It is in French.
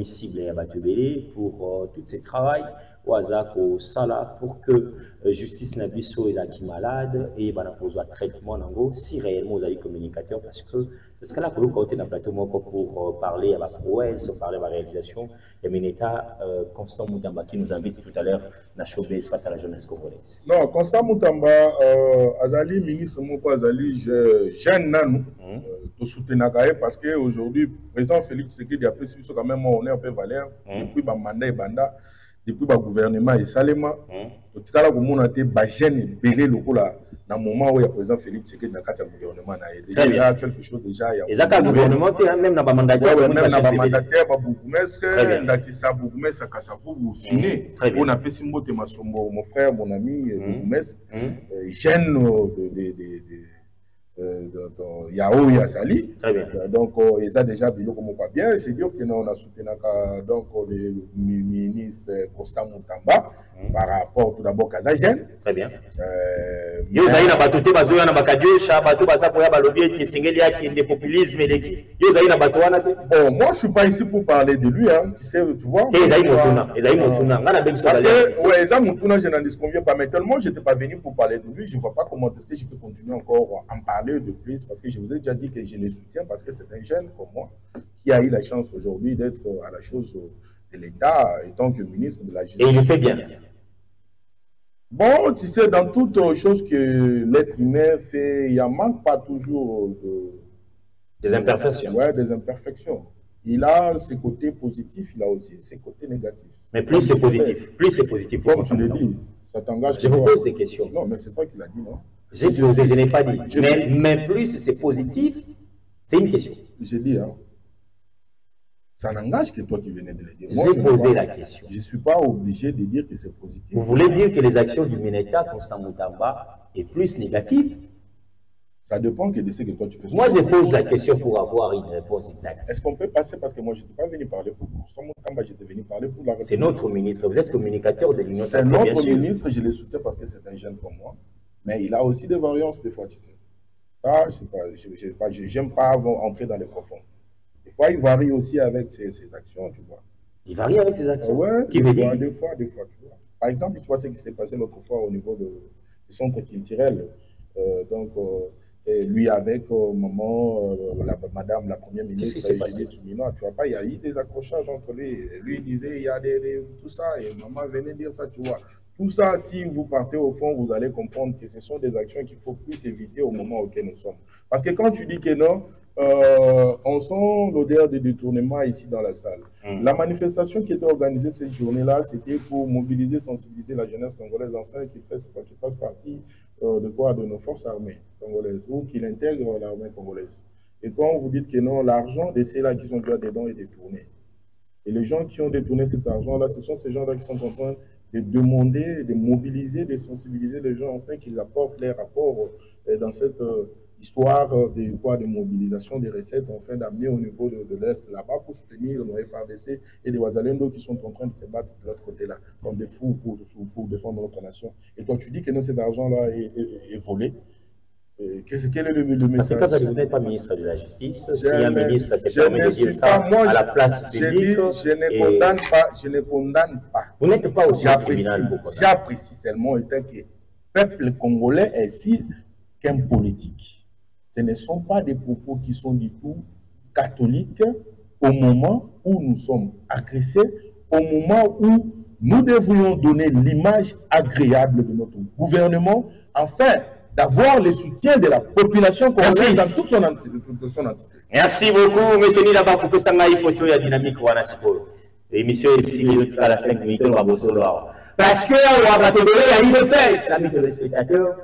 cible à Batubélé pour tout ce travail au hasard au Sala pour que justice n'a pas soit qui malade et ben un traitement en si réellement vous avez communicateur parce que parce que là pour le côté d'un plateau pour parler à la prouesse, parler à la réalisation et Mineta Constant Moutamba qui nous invite tout à l'heure dans showbiz face à la jeunesse congolaise. Non, Constant Moutamba Azali ministre Moko Azali jeune nanou de soutenir parce que aujourd'hui président Félix Tshisekedi a pris quand même on est un peu valeur depuis ba mandat et banda depuis le gouvernement et Salema, tout cas là, on a été jeune et belé le coup là, dans le moment où il y a président Félix Tshisekedi dans le gouvernement, il y a quelque chose déjà. Et ça, le gouvernement, même dans le mandataire, même dans le mandataire, il Bougumès, Kassafou, vous finissez. On a fait Simbo, mon frère, mon ami, Bougumès, jeune Yao Yazali. Donc, ils ont déjà vu comment pas bien. C'est dire que nous on a soutenu donc le ministre Constant Moutamba par rapport tout d'abord à Kazajen. Très bien. Yo zaina batote bazoya na bakadiosha bato basapoya balobi qui singeli qui des populisme et qui yo zaina bato wana te. Bon, moi je suis pas ici pour parler de lui hein, tu sais tu vois. Motuna ngana bengi parce que ouais ça Motuna je n'en disconviens pas mais tellement j'étais pas venu pour parler de lui, je vois pas comment est-ce que je peux continuer encore à en parler de plus parce que je vous ai déjà dit que je le soutiens parce que c'est un jeune comme moi qui a eu la chance aujourd'hui d'être à la chose de l'État étant que ministre de la Justice. Et il le fait bien. Bon, tu sais, dans toute chose que l'être humain fait, il n'y en manque pas toujours des imperfections. Ouais, des imperfections. Il a ses côtés positifs, il a aussi ses côtés négatifs. Mais plus c'est positif, plus c'est positif. Comme je l'ai dit, ça t'engage. Je vous pose des questions. Non, mais c'est toi qui l'as dit, non? Je n'ai pas dit. Mais plus c'est positif, c'est une question. J'ai dit, hein. Ça n'engage que toi qui venais de le dire. J'ai posé la question. Je ne suis pas obligé de dire que c'est positif. Vous voulez dire que les actions du Mineta, Constant Moutamba, est plus négative? Ça dépend de ce que toi tu fais. Moi, je pose la question pour avoir une réponse exacte. Est-ce qu'on peut passer parce que moi, je n'étais pas venu parler pour Constant Moutamba, j'étais venu parler pour la réponse. C'est notre ministre. Vous êtes communicateur de l'Union sacrée, bien sûr. C'est notre ministre, je le soutiens parce que c'est un jeune comme moi. Mais il a aussi des variances des fois, tu sais. Ça, je n'aime pas entrer dans les profonds. Des fois, il varie aussi avec ses actions, tu vois. Il varie avec ses actions? Ouais, qui des fois, tu vois. Par exemple, tu vois ce qui s'était passé l'autre fois au niveau du centre culturel. Lui avec maman, madame, la première ministre. Qu'est-ce qui s'est passé? Tu vois pas, il y a eu des accrochages entre lui. Lui, il disait, il y a tout ça, et maman venait dire ça, tu vois. Tout ça, si vous partez au fond, vous allez comprendre que ce sont des actions qu'il faut plus éviter au moment auquel nous sommes. Parce que quand tu dis que non, on sent l'odeur de détournement ici dans la salle. La manifestation qui était organisée cette journée-là, c'était pour mobiliser, sensibiliser la jeunesse congolaise, afin qu'il fasse partie de nos forces armées congolaises ou qu'il intègre l'armée congolaise. Et quand vous dites que non, l'argent de ceux-là qui sont déjà dedans est détourné. Et les gens qui ont détourné cet argent-là, ce sont ces gens-là qui sont en train de demander, de mobiliser, de sensibiliser les gens afin qu'ils apportent les rapports dans cette histoire de mobilisation des recettes, enfin d'amener au niveau de l'Est là-bas pour soutenir nos FARDC et les Ouazalendo qui sont en train de se battre de l'autre côté là, comme des fous pour défendre notre nation. Et toi, tu dis que non, cet argent-là est volé. Quel est le message? Parce que vous n'êtes pas ministre de la Justice. Si un ministre se permet de dire ça à la place publique. Je ne condamne pas. Vous n'êtes pas aussi un criminel. J'apprécie seulement étant que le peuple congolais est si qu'un politique. Ce ne sont pas des propos qui sont du tout catholiques au moment où nous sommes agressés, au moment où nous devrions donner l'image agréable de notre gouvernement, afin d'avoir le soutien de la population congolaise dans toute son entité. Merci beaucoup, M. Nilaba, pour que ça m'aille photo et dynamique. L'émission est ici, à la 5 minutes, on va vous parce que on va te donner à une paix, amis téléspectateurs.